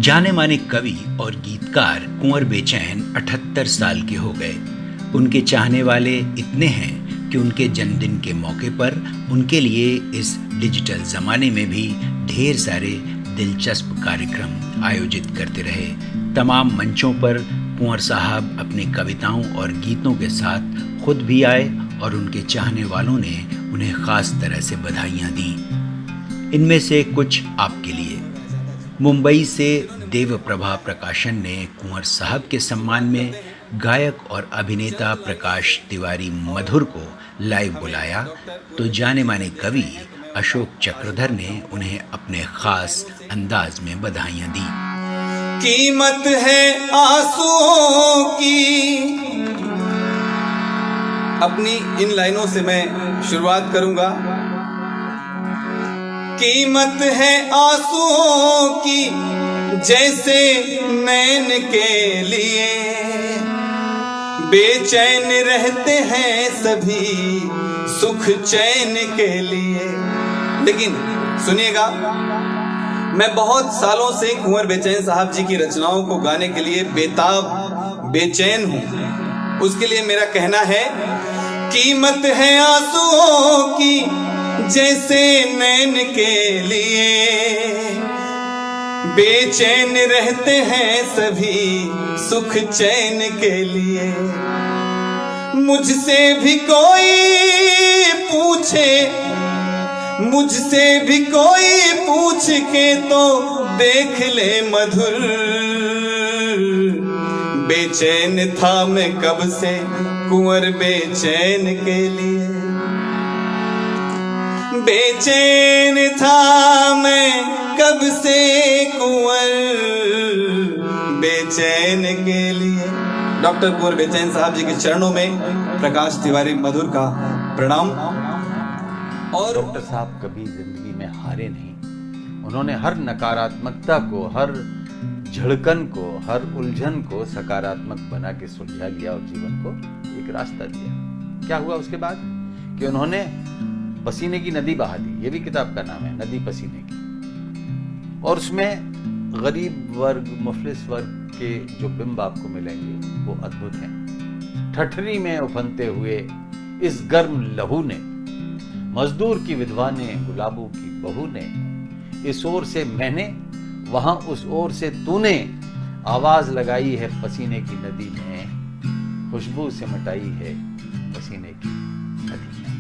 जाने माने कवि और गीतकार कुंवर बेचैन 78 साल के हो गए। उनके चाहने वाले इतने हैं कि उनके जन्मदिन के मौके पर उनके लिए इस डिजिटल ज़माने में भी ढेर सारे दिलचस्प कार्यक्रम आयोजित करते रहे। तमाम मंचों पर कुंवर साहब अपनी कविताओं और गीतों के साथ खुद भी आए और उनके चाहने वालों ने उन्हें ख़ास तरह से बधाइयाँ दी। इनमें से कुछ आपके लिए। मुंबई से देवप्रभा प्रकाशन ने कुंवर साहब के सम्मान में गायक और अभिनेता प्रकाश तिवारी मधुर को लाइव बुलाया, तो जाने माने कवि अशोक चक्रधर ने उन्हें अपने खास अंदाज में बधाइयाँ दी। कीमत है आंसुओं की। अपनी इन लाइनों से मैं शुरुआत करूंगा। कीमत है आंसुओं की जैसे नैन के लिए, बेचैन रहते हैं सभी सुख चैन के लिए। लेकिन सुनिएगा, मैं बहुत सालों से कुंवर बेचैन साहब जी की रचनाओं को गाने के लिए बेताब बेचैन हूं। उसके लिए मेरा कहना है, कीमत है आंसुओं की जैसे नैन के लिए, बेचैन रहते हैं सभी सुख चैन के लिए। मुझसे भी कोई पूछे, मुझसे भी कोई पूछ के तो देख ले मधुर, बेचैन था मैं कब से कुंवर बेचैन के लिए, बेचैन था मैं कब से कुंवर बेचैन के लिए। डॉक्टर कुंवर बेचैन साहब जी के चरणों में प्रकाश तिवारी मधुर का प्रणाम। और डॉक्टर साहब कभी जिंदगी में हारे नहीं। उन्होंने हर नकारात्मकता को, हर झड़कन को, हर उलझन को सकारात्मक बना के सुलझा लिया और जीवन को एक रास्ता दिया। क्या हुआ उसके बाद कि उन्होंने पसीने की नदी बहा दी। ये भी किताब का नाम है, नदी पसीने की। और उसमें गरीब वर्ग, मुफलिस वर्ग के जो बिंब आपको मिलेंगे वो अद्भुत हैं। ठठरी में उफनते हुए इस गर्म लहू ने, मजदूर की विधवा ने, गुलाबों की बहू ने, इस ओर से मैंने, वहां उस ओर से तूने, आवाज लगाई है पसीने की नदी में, खुशबू से मिटाई है पसीने की नदी में।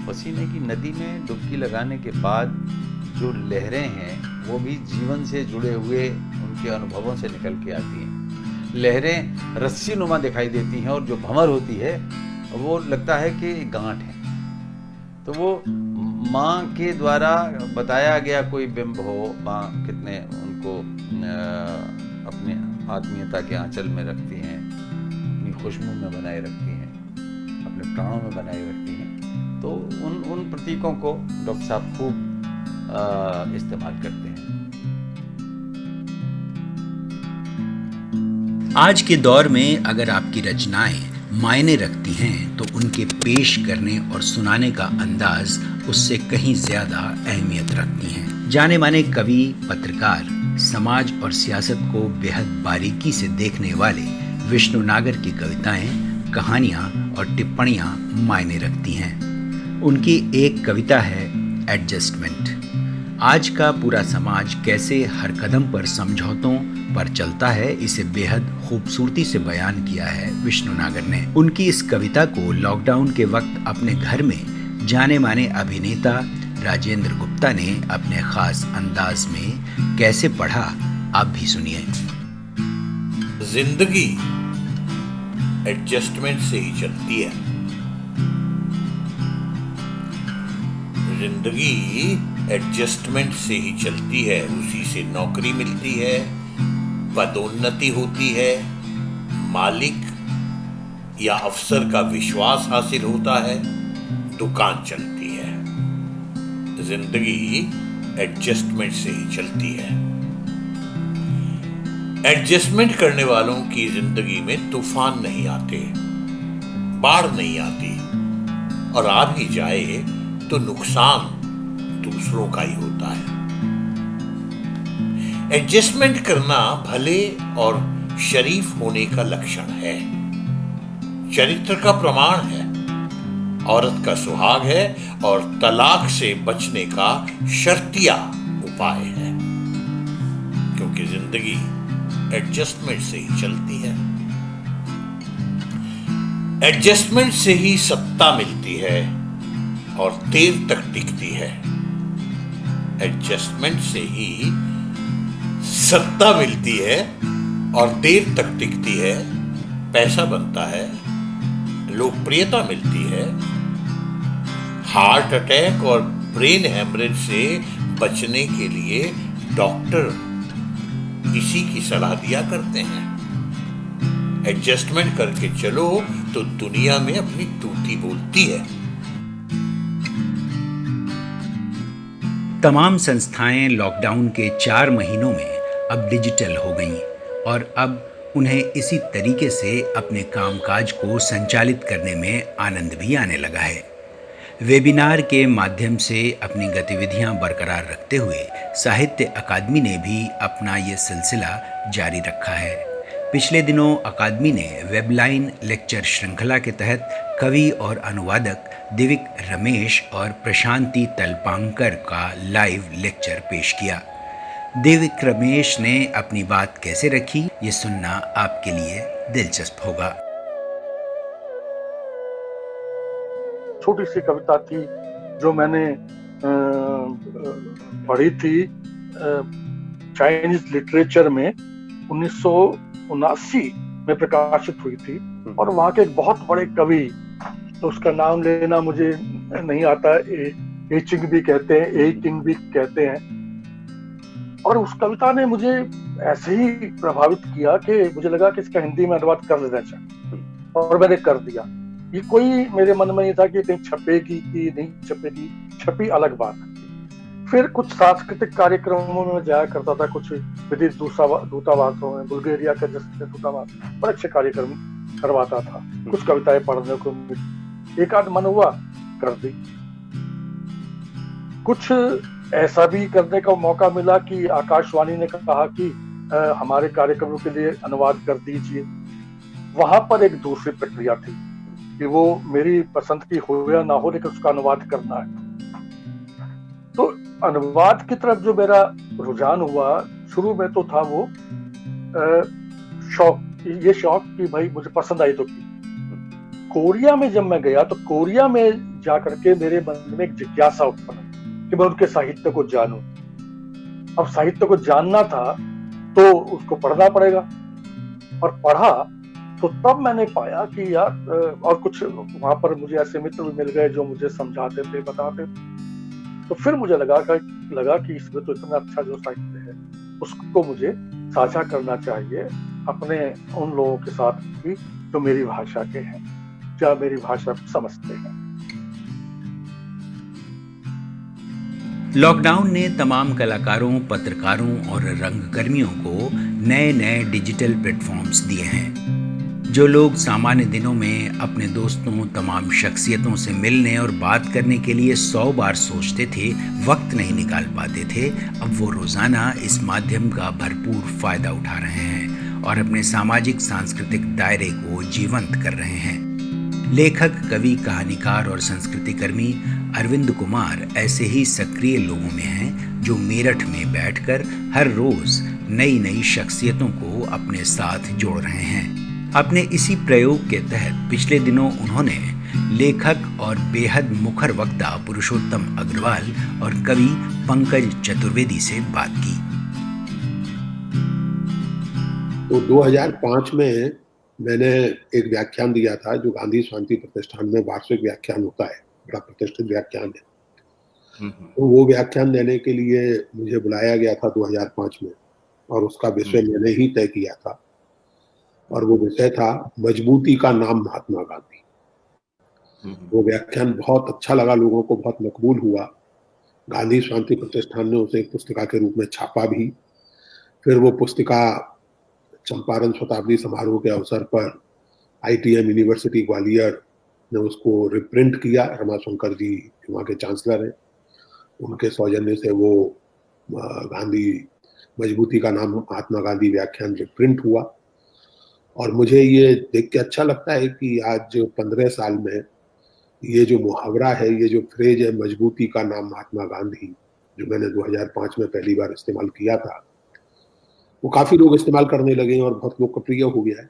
पसीने की नदी में डुबकी लगाने के बाद जो लहरें हैं वो भी जीवन से जुड़े हुए उनके अनुभवों से निकल के आती हैं। लहरें रस्सी नुमा दिखाई देती हैं और जो भंवर होती है वो लगता है कि गांठ है। तो वो माँ के द्वारा बताया गया कोई बिंब हो, माँ कितने उनको अपने आत्मीयता के आंचल में रखती हैं, अपनी खुशबू में बनाए रखती हैं, अपने प्राणों में बनाए रखती हैं। तो उन प्रतीकों को डॉक्टर साहब खूब इस्तेमाल करते हैं। आज के दौर में अगर आपकी रचनाएं मायने रखती हैं तो उनके पेश करने और सुनाने का अंदाज उससे कहीं ज्यादा अहमियत रखती हैं। जाने माने कवि, पत्रकार, समाज और सियासत को बेहद बारीकी से देखने वाले विष्णु नागर की कविताएं, कहानियां और टिप्पणियां मायने रखती हैं। उनकी एक कविता है एडजस्टमेंट। आज का पूरा समाज कैसे हर कदम पर समझौतों पर चलता है, इसे बेहद खूबसूरती से बयान किया है विष्णु नागर ने। उनकी इस कविता को लॉकडाउन के वक्त अपने घर में जाने माने अभिनेता राजेंद्र गुप्ता ने अपने खास अंदाज में कैसे पढ़ा, आप भी सुनिए। जिंदगी एडजस्टमेंट से ही चलती है। जिंदगी एडजस्टमेंट से ही चलती है। उसी से नौकरी मिलती है, पदोन्नति होती है, मालिक या अफसर का विश्वास हासिल होता है, दुकान चलती है। जिंदगी एडजस्टमेंट से ही चलती है। एडजस्टमेंट करने वालों की जिंदगी में तूफान नहीं आते, बाढ़ नहीं आती, और आ भी जाए तो नुकसान दूसरों का ही होता है। एडजस्टमेंट करना भले और शरीफ होने का लक्षण है, चरित्र का प्रमाण है, औरत का सुहाग है और तलाक से बचने का शर्तिया उपाय है, क्योंकि जिंदगी एडजस्टमेंट से ही चलती है। एडजस्टमेंट से ही सत्ता मिलती है और देर तक टिकती है। एडजस्टमेंट से ही सत्ता मिलती है और देर तक टिकती है, पैसा बनता है, लोकप्रियता मिलती है। हार्ट अटैक और ब्रेन हेमरेज से बचने के लिए डॉक्टर इसी की सलाह दिया करते हैं। एडजस्टमेंट करके चलो तो दुनिया में अपनी तूती बोलती है। तमाम संस्थाएं लॉकडाउन के 4 महीनों में अब डिजिटल हो गईं और अब उन्हें इसी तरीके से अपने कामकाज को संचालित करने में आनंद भी आने लगा है। वेबिनार के माध्यम से अपनी गतिविधियां बरकरार रखते हुए साहित्य अकादमी ने भी अपना ये सिलसिला जारी रखा है। पिछले दिनों अकादमी ने वेबलाइन लेक्चर श्रृंखला के तहत कवि और अनुवादक दिविक रमेश और प्रशांति तलपांकर का लाइव लेक्चर पेश किया। दिविक रमेश ने अपनी बात कैसे रखी, ये सुनना आपके लिए दिलचस्प होगा। छोटी सी कविता थी जो मैंने पढ़ी थी चाइनीज लिटरेचर में 1979 में प्रकाशित हुई थी, और वहाँ के एक बहुत बड़े कवि, तो उसका नाम लेना मुझे नहीं आता, ए चिंग भी कहते हैं, ए किंग भी कहते हैं। और उस कविता ने मुझे ऐसे ही प्रभावित किया कि मुझे लगा कि इसका हिंदी में अनुवाद कर लेना चाहिए, और मैंने कर दिया। ये कोई मेरे मन में नहीं था कि कहीं छपेगी कि नहीं छपेगी, छपी अलग बात है। फिर कुछ सांस्कृतिक कार्यक्रमों में जाया करता था, कुछ विदेश दूतावासों में, बुल्गारिया का जैसे दूतावास बड़े अच्छे कार्यक्रम करवाता था, कुछ कविताएं पढ़ने को मिली, एक आध मन हुआ कर दी। कुछ ऐसा भी करने का मौका मिला कि आकाशवाणी ने कहा कि हमारे कार्यक्रमों के लिए अनुवाद कर दीजिए। वहां पर एक दूसरी प्रक्रिया थी कि वो मेरी पसंद की हो या ना हो, लेकिन उसका अनुवाद करना है। तो अनुवाद की तरफ जो मेरा रुझान हुआ, शुरू में तो था वो शौक, ये शौक कि भाई मुझे पसंद आई तो की। कोरिया में जब मैं गया तो कोरिया में जाकर के मेरे मन में एक जिज्ञासा उत्पन्न कि मैं उनके साहित्य को जानूं। अब साहित्य को जानना था तो उसको पढ़ना पड़ेगा, और पढ़ा तो तब मैंने पाया कि यार, और कुछ वहां पर मुझे ऐसे मित्र भी मिल गए जो मुझे समझाते थे, बताते थे। तो फिर मुझे लगा कि इसमें तो इतना अच्छा जो साहित्य है उसको मुझे साझा करना चाहिए अपने उन लोगों के साथ भी जो मेरी भाषा के हैं, क्या मेरी भाषा को समझते हैं। लॉकडाउन ने तमाम कलाकारों, पत्रकारों और रंगकर्मियों को नए नए डिजिटल प्लेटफॉर्म्स दिए हैं। जो लोग सामान्य दिनों में अपने दोस्तों, तमाम शख्सियतों से मिलने और बात करने के लिए 100 बार सोचते थे, वक्त नहीं निकाल पाते थे, अब वो रोज़ाना इस माध्यम का भरपूर फ़ायदा उठा रहे हैं और अपने सामाजिक सांस्कृतिक दायरे को जीवंत कर रहे हैं। लेखक, कवि, कहानीकार और संस्कृतिकर्मी अरविंद कुमार ऐसे ही सक्रिय लोगों में हैं जो मेरठ में बैठकर हर रोज़ नई नई शख्सियतों को अपने साथ जोड़ रहे हैं। अपने इसी प्रयोग के तहत पिछले दिनों उन्होंने लेखक और बेहद मुखर वक्ता पुरुषोत्तम अग्रवाल और कवि पंकज चतुर्वेदी से बात की। तो 2005 में मैंने एक व्याख्यान दिया था जो गांधी शांति प्रतिष्ठान में वार्षिक व्याख्यान होता है, बड़ा प्रतिष्ठित व्याख्यान है। तो वो व्याख्यान देने के लिए मुझे बुलाया गया था 2005 में, और उसका विषय मैंने ही तय किया था, और वो विषय था मजबूती का नाम महात्मा गांधी। वो व्याख्यान बहुत अच्छा लगा, लोगों को बहुत मकबूल हुआ। गांधी शांति प्रतिष्ठान ने उसे एक पुस्तिका के रूप में छापा भी। फिर वो पुस्तिका चंपारण शताब्दी समारोह के अवसर पर ITM यूनिवर्सिटी ग्वालियर ने उसको रिप्रिंट किया। रमाशंकर जी वहाँ के चांसलर हैं, उनके सौजन्य से वो गांधी मजबूती का नाम महात्मा गांधी व्याख्यान जब प्रिंट हुआ, और मुझे ये देख के अच्छा लगता है कि आज 15 साल में ये जो मुहावरा है, ये जो फ्रेज है, मजबूती का नाम महात्मा गांधी, जो मैंने 2005 में पहली बार इस्तेमाल किया था, वो काफ़ी लोग इस्तेमाल करने लगे हैं और बहुत लोकप्रिय हो गया है।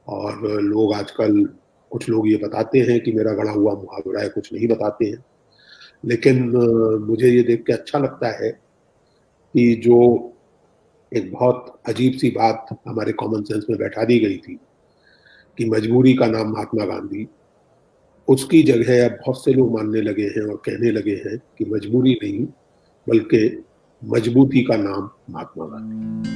और लोग आजकल, कुछ लोग ये बताते हैं कि मेरा गढ़ा हुआ मुहावरा है, कुछ नहीं बताते हैं। लेकिन मुझे ये देख के अच्छा लगता है कि जो एक बहुत अजीब सी बात हमारे कॉमन सेंस में बैठा दी गई थी कि मजबूरी का नाम महात्मा गांधी, उसकी जगह अब बहुत से लोग मानने लगे हैं और कहने लगे हैं कि मजबूरी नहीं बल्कि मजबूती का नाम महात्मा गांधी।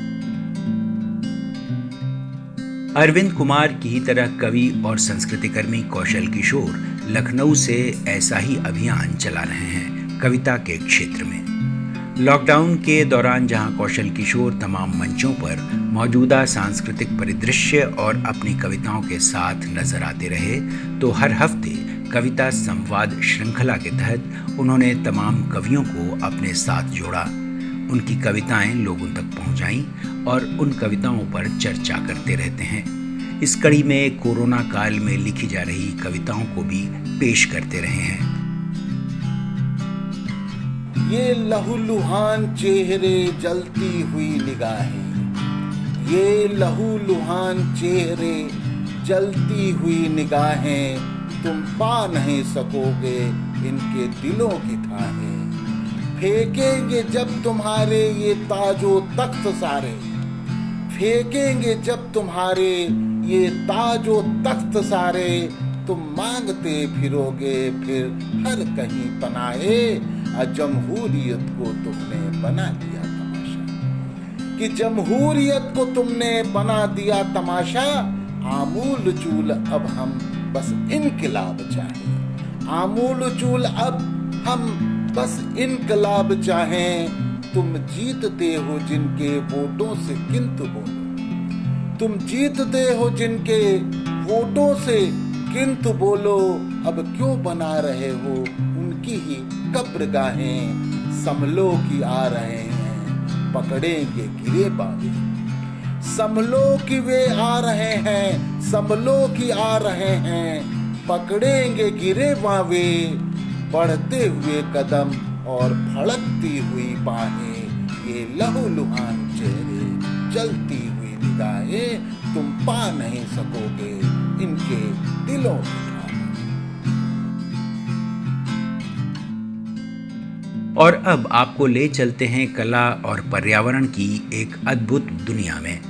अरविंद कुमार की ही तरह कवि और संस्कृतिकर्मी कौशल किशोर लखनऊ से ऐसा ही अभियान चला रहे हैं कविता के क्षेत्र में। लॉकडाउन के दौरान जहां कौशल किशोर तमाम मंचों पर मौजूदा सांस्कृतिक परिदृश्य और अपनी कविताओं के साथ नजर आते रहे, तो हर हफ्ते कविता संवाद श्रृंखला के तहत उन्होंने तमाम कवियों को अपने साथ जोड़ा, उनकी कविताएं लोगों तक पहुंचाईं और उन कविताओं पर चर्चा करते रहते हैं। इस कड़ी में कोरोना काल में लिखी जा रही कविताओं को भी पेश करते रहे हैं। ये लहूलुहान चेहरे जलती हुई निगाहें, ये लहूलुहान चेहरे जलती हुई निगाहें, तुम पा नहीं सकोगे इनके दिलों की थाहें। फेंकेंगे जब तुम्हारे ये ताजो तख्त सारे, फेंकेंगे जब तुम्हारे ये ताजो तख्त सारे, तुम मांगते फिरोगे फिर हर कहीं पनाहे। जमहूरियत को तुमने बना दिया तमाशा, कि जमहूरियत को तुमने बना दिया तमाशा। आमूल चूल अब हम बस इनकलाब चाहें, आमूल चूल अब हम बस इनकलाब चाहें। तुम जीतते हो जिनके वोटों से किंतु बोलो, तुम जीतते हो जिनके वोटों से किंतु बोलो। अब क्यों बना रहे हो उनकी ही कब्रगाहें। संभलो की आ रहे हैं पकड़ेंगे गिरे बाबे, संभलो की वे आ रहे हैं, संभलो की आ रहे हैं, पकड़ेंगे गिरे बाबे। बढ़ते हुए कदम और फड़कती हुई बाहें, ये लहूलुहान चेहरे जलती हुई निगाहें, तुम पा नहीं सकोगे इनके दिलों की थाहें। और अब आपको ले चलते हैं कला और पर्यावरण की एक अद्भुत दुनिया में।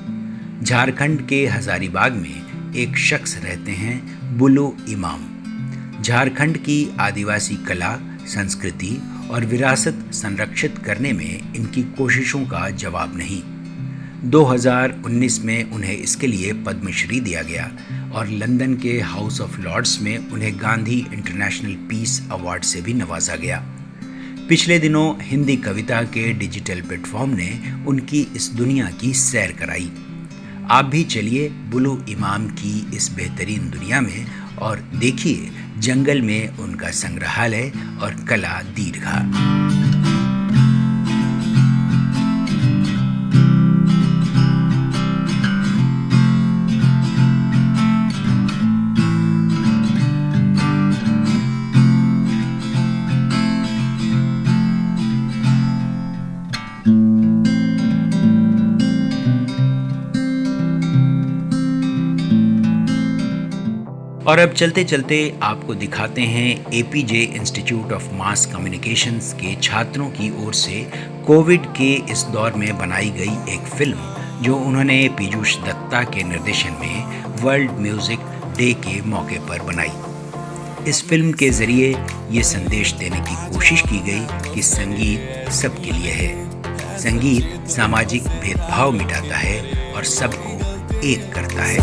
झारखंड के हजारीबाग में एक शख्स रहते हैं, बुलु इमाम। झारखंड की आदिवासी कला, संस्कृति और विरासत संरक्षित करने में इनकी कोशिशों का जवाब नहीं। 2019 में उन्हें इसके लिए पद्मश्री दिया गया और लंदन के हाउस ऑफ लॉर्ड्स में उन्हें गांधी इंटरनेशनल पीस अवार्ड से भी नवाजा गया। पिछले दिनों हिंदी कविता के डिजिटल प्लेटफॉर्म ने उनकी इस दुनिया की सैर कराई। आप भी चलिए बुलु इमाम की इस बेहतरीन दुनिया में और देखिए जंगल में उनका संग्रहालय और कला दीर्घा। और अब चलते चलते आपको दिखाते हैं APJ institute of mass communications के छात्रों की ओर से कोविड के इस दौर में बनाई गई एक फिल्म जो उन्होंने पीयूष दत्ता के निर्देशन में वर्ल्ड म्यूजिक डे के मौके पर बनाई। इस फिल्म के जरिए ये संदेश देने की कोशिश की गई कि संगीत सबके लिए है। संगीत सामाजिक भेदभाव मिटाता है और सबको एक करता है।